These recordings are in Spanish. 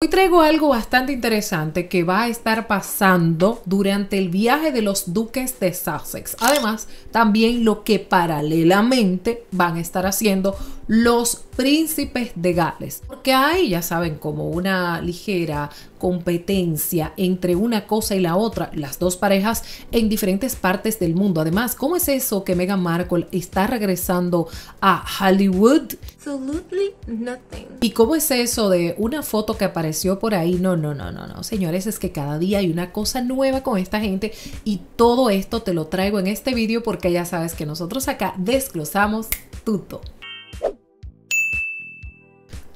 Hoy traigo algo bastante interesante que va a estar pasando durante el viaje de los duques de Sussex. Además, también lo que paralelamente van a estar haciendo los príncipes de Gales. Porque hay, ya saben, como una ligera competencia entre una cosa y la otra, las dos parejas en diferentes partes del mundo. Además, ¿cómo es eso que Meghan Markle está regresando a Hollywood? Absolutely nothing. ¿Y cómo es eso de una foto que apareció por ahí? No, señores, es que cada día hay una cosa nueva con esta gente y todo esto te lo traigo en este vídeo porque ya sabes que nosotros acá desglosamos todo.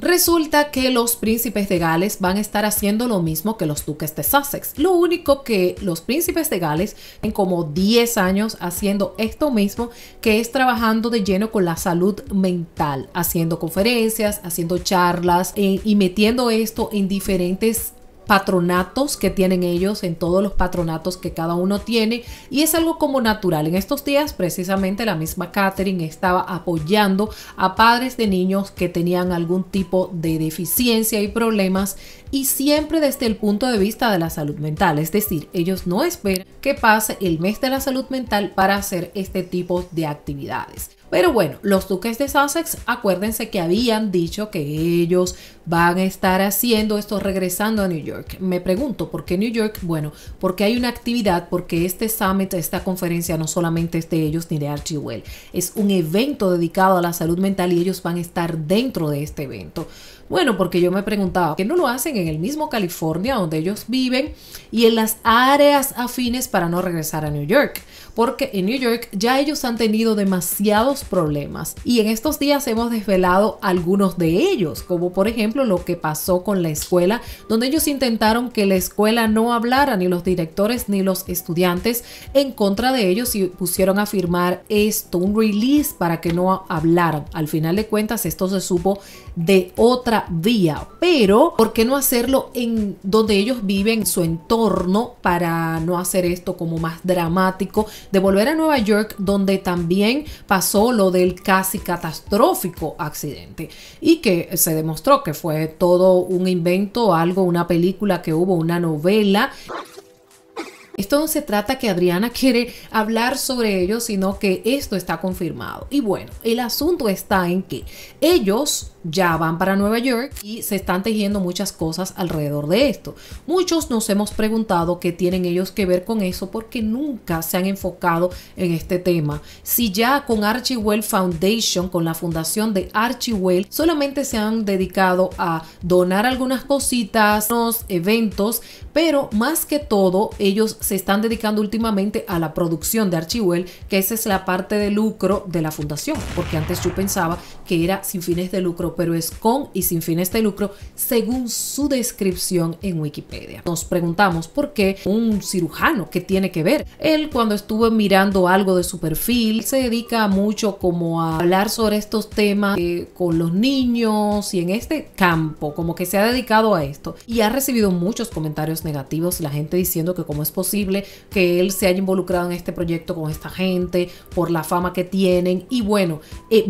Resulta que los príncipes de Gales van a estar haciendo lo mismo que los duques de Sussex. Lo único que los príncipes de Gales en como 10 años haciendo esto mismo, que es trabajando de lleno con la salud mental, haciendo conferencias, haciendo charlas y metiendo esto en diferentes patronatos que tienen ellos, en todos los patronatos que cada uno tiene, y es algo como natural. En estos días precisamente la misma Catherine estaba apoyando a padres de niños que tenían algún tipo de deficiencia y problemas, y siempre desde el punto de vista de la salud mental, es decir, ellos no esperan que pase el mes de la salud mental para hacer este tipo de actividades. Pero bueno, los duques de Sussex, acuérdense que habían dicho que ellos van a estar haciendo esto regresando a New York. Me pregunto, ¿por qué New York? Bueno, porque hay una actividad, porque este summit, esta conferencia no solamente es de ellos ni de Archie Well, es un evento dedicado a la salud mental y ellos van a estar dentro de este evento. Bueno, porque yo me preguntaba, ¿por qué no lo hacen en el mismo California donde ellos viven y en las áreas afines para no regresar a New York? Porque en New York ya ellos han tenido demasiados problemas y en estos días hemos desvelado algunos de ellos, como por ejemplo lo que pasó con la escuela, donde ellos intentaron que la escuela no hablara, ni los directores ni los estudiantes, en contra de ellos, y pusieron a firmar esto, un release para que no hablaran. Al final de cuentas esto se supo de otra vía, pero ¿por qué no hacerlo en donde ellos viven, su entorno, para no hacer esto como más dramático, de volver a Nueva York, donde también pasó lo del casi catastrófico accidente y que se demostró que fue todo un invento, algo, una película que hubo, una novela? Esto no se trata que Adriana quiere hablar sobre ello, sino que esto está confirmado. Y bueno, el asunto está en que ellos ya van para Nueva York y se están tejiendo muchas cosas alrededor de esto. Muchos nos hemos preguntado qué tienen ellos que ver con eso, porque nunca se han enfocado en este tema. Si ya con Archie Well Foundation, con la fundación de Archie Well, solamente se han dedicado a donar algunas cositas, unos eventos, pero más que todo ellos se están dedicando últimamente a la producción de Archie Well, que esa es la parte de lucro de la fundación, porque antes yo pensaba que era sin fines de lucro, pero es con y sin fines de lucro según su descripción en Wikipedia. Nos preguntamos por qué un cirujano, ¿qué tiene que ver? Él, cuando estuve mirando algo de su perfil, se dedica mucho como a hablar sobre estos temas con los niños y en este campo, como que se ha dedicado a esto y ha recibido muchos comentarios negativos, la gente diciendo que cómo es posible que él se haya involucrado en este proyecto con esta gente por la fama que tienen. Y bueno,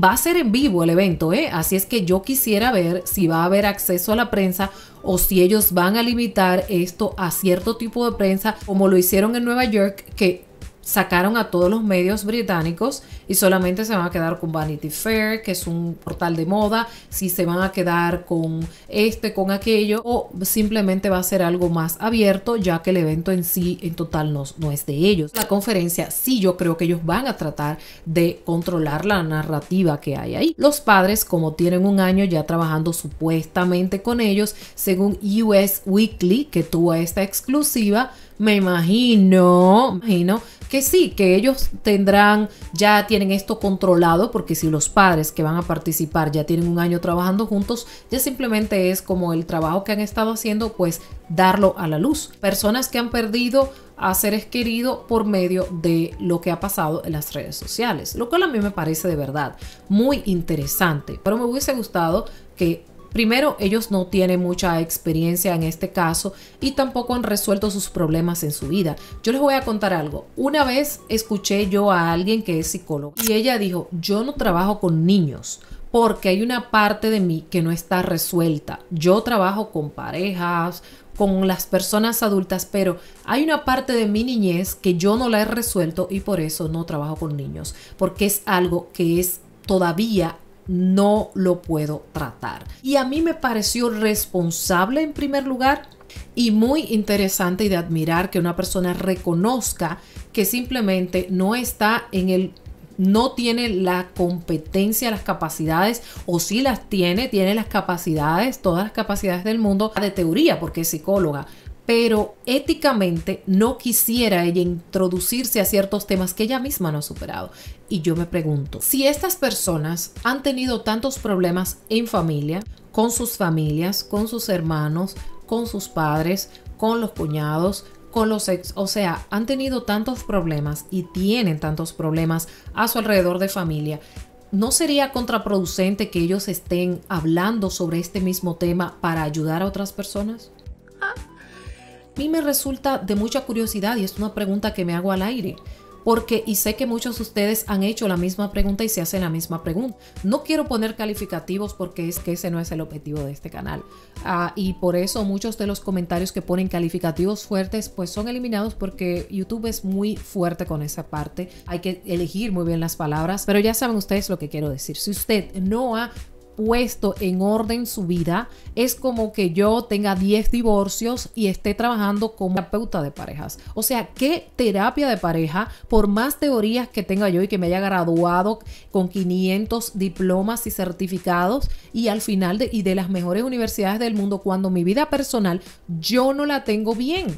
va a ser en vivo el evento, así es que yo quisiera ver si va a haber acceso a la prensa o si ellos van a limitar esto a cierto tipo de prensa, como lo hicieron en Nueva York, que sacaron a todos los medios británicos y solamente se van a quedar con Vanity Fair, que es un portal de moda, si se van a quedar con con aquello, o simplemente va a ser algo más abierto, ya que el evento en sí en total no es de ellos. La conferencia sí, yo creo que ellos van a tratar de controlar la narrativa que hay ahí. Los padres, como tienen un año ya trabajando supuestamente con ellos, según US Weekly, que tuvo esta exclusiva, me imagino que sí, que ellos ya tienen esto controlado, porque si los padres que van a participar ya tienen un año trabajando juntos, ya simplemente es como el trabajo que han estado haciendo, pues darlo a la luz. Personas que han perdido a seres queridos por medio de lo que ha pasado en las redes sociales, lo cual a mí me parece de verdad muy interesante, pero me hubiese gustado que primero, ellos no tienen mucha experiencia en este caso y tampoco han resuelto sus problemas en su vida. Yo les voy a contar algo. Una vez escuché yo a alguien que es psicólogo y ella dijo, yo no trabajo con niños porque hay una parte de mí que no está resuelta. Yo trabajo con parejas, con las personas adultas, pero hay una parte de mi niñez que yo no la he resuelto y por eso no trabajo con niños, porque es algo que es todavía no lo puedo tratar. Y a mí me pareció responsable en primer lugar y muy interesante y de admirar que una persona reconozca que simplemente no está en el, no tiene la competencia, las capacidades, o sí las tiene las capacidades, todas las capacidades del mundo de teoría porque es psicóloga, pero éticamente no quisiera ella introducirse a ciertos temas que ella misma no ha superado. Y yo me pregunto, si estas personas han tenido tantos problemas en familia, con sus familias, con sus hermanos, con sus padres, con los cuñados, con los ex, o sea, han tenido tantos problemas y tienen tantos problemas a su alrededor de familia, ¿no sería contraproducente que ellos estén hablando sobre este mismo tema para ayudar a otras personas? A mí me resulta de mucha curiosidad y es una pregunta que me hago al aire. Porque, y sé que muchos de ustedes han hecho la misma pregunta y se hacen la misma pregunta. No quiero poner calificativos porque es que ese no es el objetivo de este canal. Y por eso muchos de los comentarios que ponen calificativos fuertes pues son eliminados porque YouTube es muy fuerte con esa parte. Hay que elegir muy bien las palabras, pero ya saben ustedes lo que quiero decir. Si usted no ha puesto en orden su vida, es como que yo tenga 10 divorcios y esté trabajando como terapeuta de parejas. O sea, ¿qué terapia de pareja? Por más teorías que tenga yo y que me haya graduado con 500 diplomas y certificados y al final de las mejores universidades del mundo, cuando mi vida personal yo no la tengo bien.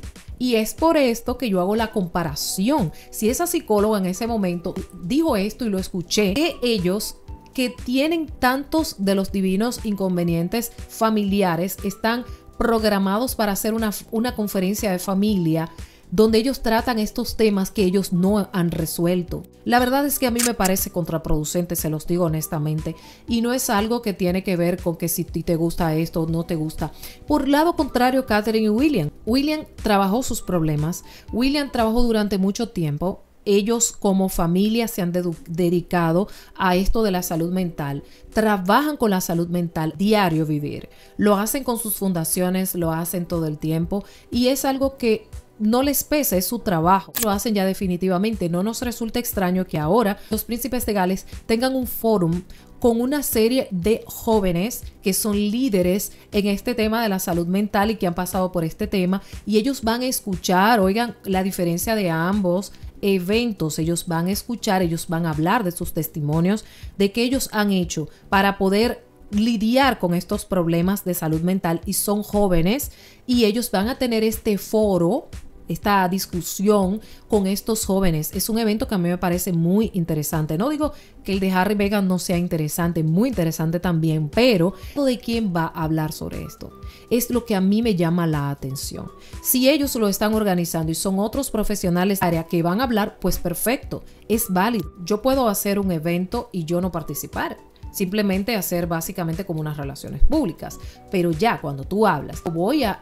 Y es por esto que yo hago la comparación. Si esa psicóloga en ese momento dijo esto y lo escuché, que ellos que tienen tantos de los divinos inconvenientes familiares están programados para hacer una conferencia de familia donde ellos tratan estos temas que ellos no han resuelto. La verdad es que a mí me parece contraproducente, se los digo honestamente, y no es algo que tiene que ver con que si te gusta esto o no te gusta. Por lado contrario, Catherine y William trabajó sus problemas. William trabajó durante mucho tiempo. Ellos como familia se han dedicado a esto de la salud mental, trabajan con la salud mental, diario vivir, lo hacen con sus fundaciones, lo hacen todo el tiempo y es algo que no les pesa, es su trabajo, lo hacen ya definitivamente. No nos resulta extraño que ahora los príncipes de Gales tengan un fórum con una serie de jóvenes que son líderes en este tema de la salud mental y que han pasado por este tema y ellos van a escuchar, oigan, la diferencia de ambos eventos, ellos van a escuchar, ellos van a hablar de sus testimonios, de qué ellos han hecho para poder lidiar con estos problemas de salud mental y son jóvenes y ellos van a tener este foro, esta discusión con estos jóvenes. Es un evento que a mí me parece muy interesante. No digo que el de Harry y Meghan no sea interesante, muy interesante también, pero ¿de quién va a hablar sobre esto? Es lo que a mí me llama la atención. Si ellos lo están organizando y son otros profesionales de área que van a hablar, pues perfecto, es válido. Yo puedo hacer un evento y yo no participar. Simplemente hacer básicamente como unas relaciones públicas. Pero ya cuando tú hablas, voy a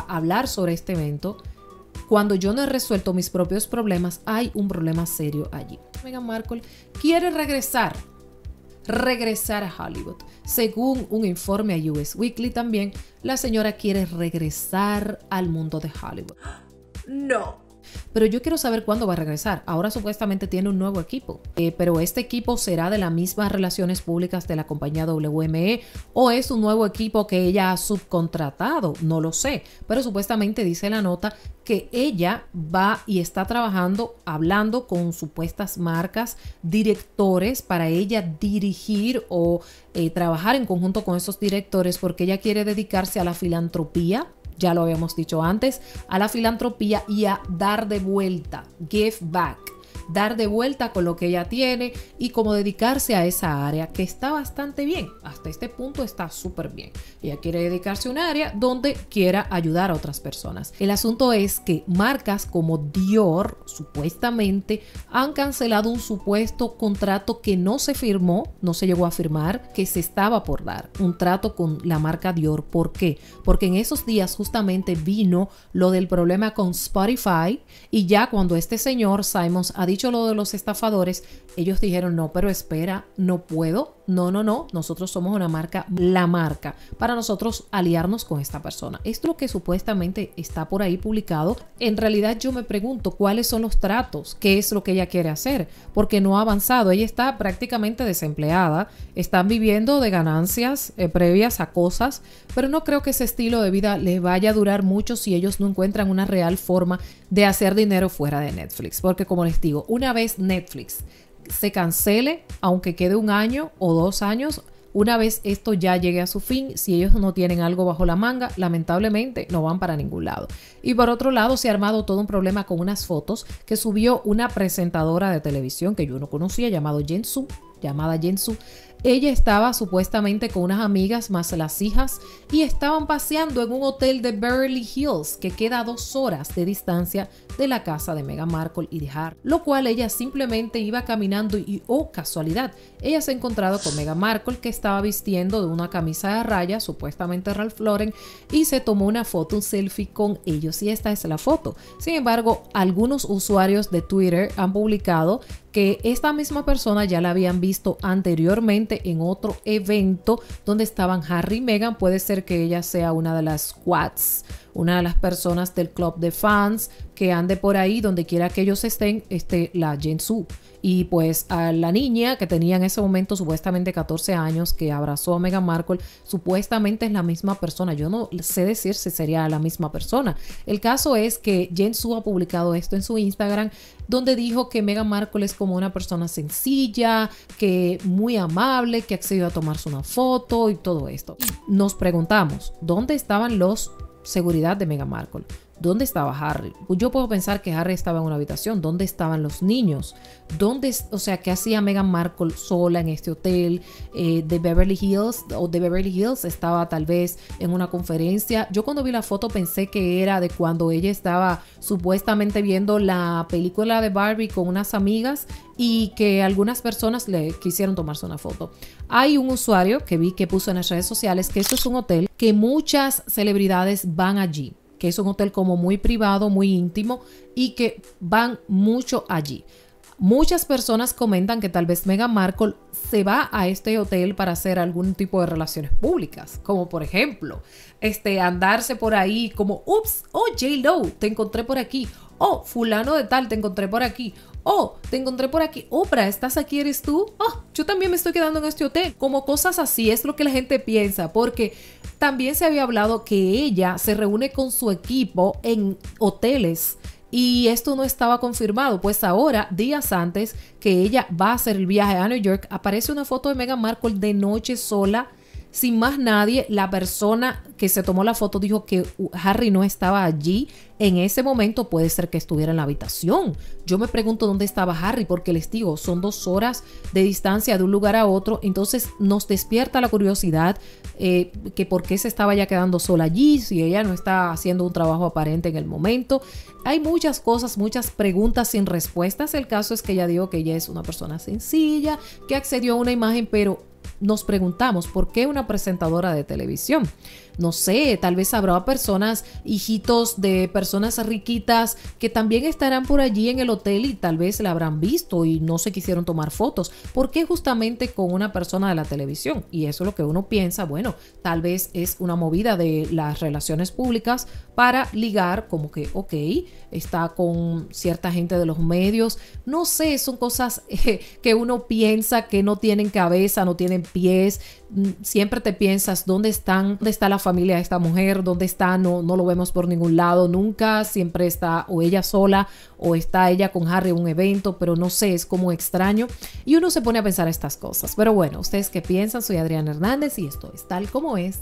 hablar sobre este evento. Cuando yo no he resuelto mis propios problemas, hay un problema serio allí. Meghan Markle quiere regresar a Hollywood. Según un informe a US Weekly también, la señora quiere regresar al mundo de Hollywood. No. Pero yo quiero saber cuándo va a regresar. Ahora supuestamente tiene un nuevo equipo, pero este equipo será de las mismas relaciones públicas de la compañía WME o es un nuevo equipo que ella ha subcontratado, no lo sé, pero supuestamente dice la nota que ella va y está trabajando, hablando con supuestas marcas, directores para ella dirigir o trabajar en conjunto con esos directores porque ella quiere dedicarse a la filantropía. Ya lo habíamos dicho antes, a la filantropía y a dar de vuelta, give back, dar de vuelta con lo que ella tiene y como dedicarse a esa área que está bastante bien. Hasta este punto está súper bien. Ella quiere dedicarse a un área donde quiera ayudar a otras personas. El asunto es que marcas como Dior supuestamente han cancelado un supuesto contrato que no se firmó, no se llegó a firmar, que se estaba por dar. Un trato con la marca Dior. ¿Por qué? Porque en esos días justamente vino lo del problema con Spotify y ya cuando este señor Simons ha dicho lo de los estafadores, ellos dijeron no, pero espera, no puedo no, nosotros somos una marca, la marca, para nosotros aliarnos con esta persona. Esto es lo que supuestamente está por ahí publicado. En realidad yo me pregunto cuáles son los tratos, qué es lo que ella quiere hacer, porque no ha avanzado. Ella está prácticamente desempleada, están viviendo de ganancias previas a cosas, pero no creo que ese estilo de vida les vaya a durar mucho si ellos no encuentran una real forma de hacer dinero fuera de Netflix, porque como les digo, una vez Netflix se cancele, aunque quede 1 año o 2 años, una vez esto ya llegue a su fin, si ellos no tienen algo bajo la manga, lamentablemente no van para ningún lado. Y por otro lado, se ha armado todo un problema con unas fotos que subió una presentadora de televisión que yo no conocía, llamada Jensu. Ella estaba supuestamente con unas amigas más las hijas y estaban paseando en un hotel de Beverly Hills que queda a 2 horas de distancia de la casa de Meghan Markle y de Harry, lo cual ella simplemente iba caminando y oh casualidad, ella se ha encontrado con Meghan Markle, que estaba vistiendo de una camisa de rayas, supuestamente Ralph Lauren, y se tomó una foto, un selfie con ellos, y esta es la foto. Sin embargo, algunos usuarios de Twitter han publicado que esta misma persona ya la habían visto anteriormente en otro evento donde estaban Harry y Meghan. Puede ser que ella sea una de las squads, una de las personas del club de fans que ande por ahí, donde quiera que ellos estén, la Jensu. Y pues a la niña que tenía en ese momento supuestamente 14 años, que abrazó a Meghan Markle, supuestamente es la misma persona. Yo no sé decir si sería la misma persona. El caso es que Jensu ha publicado esto en su Instagram, donde dijo que Meghan Markle es como una persona sencilla, que muy amable, que accedió a tomarse una foto y todo esto. Nos preguntamos, ¿dónde estaban los seguridad de Meghan Markle? ¿Dónde estaba Harry? Pues yo puedo pensar que Harry estaba en una habitación. ¿Dónde estaban los niños? ¿Qué hacía Meghan Markle sola en este hotel de Beverly Hills? O de Beverly Hills estaba tal vez en una conferencia. Yo cuando vi la foto pensé que era de cuando ella estaba supuestamente viendo la película de Barbie con unas amigas y que algunas personas le quisieron tomarse una foto. Hay un usuario que vi que puso en las redes sociales que esto es un hotel que muchas celebridades van allí, que es un hotel como muy privado, muy íntimo y que van mucho allí. Muchas personas comentan que tal vez Meghan Markle se va a este hotel para hacer algún tipo de relaciones públicas, como por ejemplo, andarse por ahí como, ups, oh J-Lo, te encontré por aquí, oh fulano de tal, te encontré por aquí, oh, te encontré por aquí, Oprah, ¿estás aquí? ¿Eres tú? Oh, yo también me estoy quedando en este hotel. Como cosas así, es lo que la gente piensa, porque también se había hablado que ella se reúne con su equipo en hoteles y esto no estaba confirmado. Pues ahora, días antes que ella va a hacer el viaje a New York, aparece una foto de Meghan Markle de noche sola, sin más nadie. La persona que se tomó la foto dijo que Harry no estaba allí en ese momento. Puede ser que estuviera en la habitación. Yo me pregunto dónde estaba Harry, porque les digo, son 2 horas de distancia de un lugar a otro. Entonces nos despierta la curiosidad que por qué se estaba ya quedando sola allí, si ella no está haciendo un trabajo aparente en el momento. Hay muchas cosas, muchas preguntas sin respuestas. El caso es que ella dijo que ella es una persona sencilla, que accedió a una imagen, pero nos preguntamos por qué una presentadora de televisión. No sé, tal vez habrá personas, hijitos de personas riquitas que también estarán por allí en el hotel y tal vez la habrán visto y no se quisieron tomar fotos. ¿Por qué justamente con una persona de la televisión? Y eso es lo que uno piensa, bueno, tal vez es una movida de las relaciones públicas para ligar, como que, ok, está con cierta gente de los medios. No sé, son cosas que uno piensa que no tienen cabeza, no tienen pies. Siempre te piensas, ¿dónde está la familia de esta mujer? ¿Dónde está? No lo vemos por ningún lado nunca. Siempre está o ella sola o está ella con Harry en un evento, pero no sé, es como extraño y uno se pone a pensar estas cosas. Pero bueno, ¿ustedes qué piensan? Soy Adriana Hernández y esto es Tal Como Es.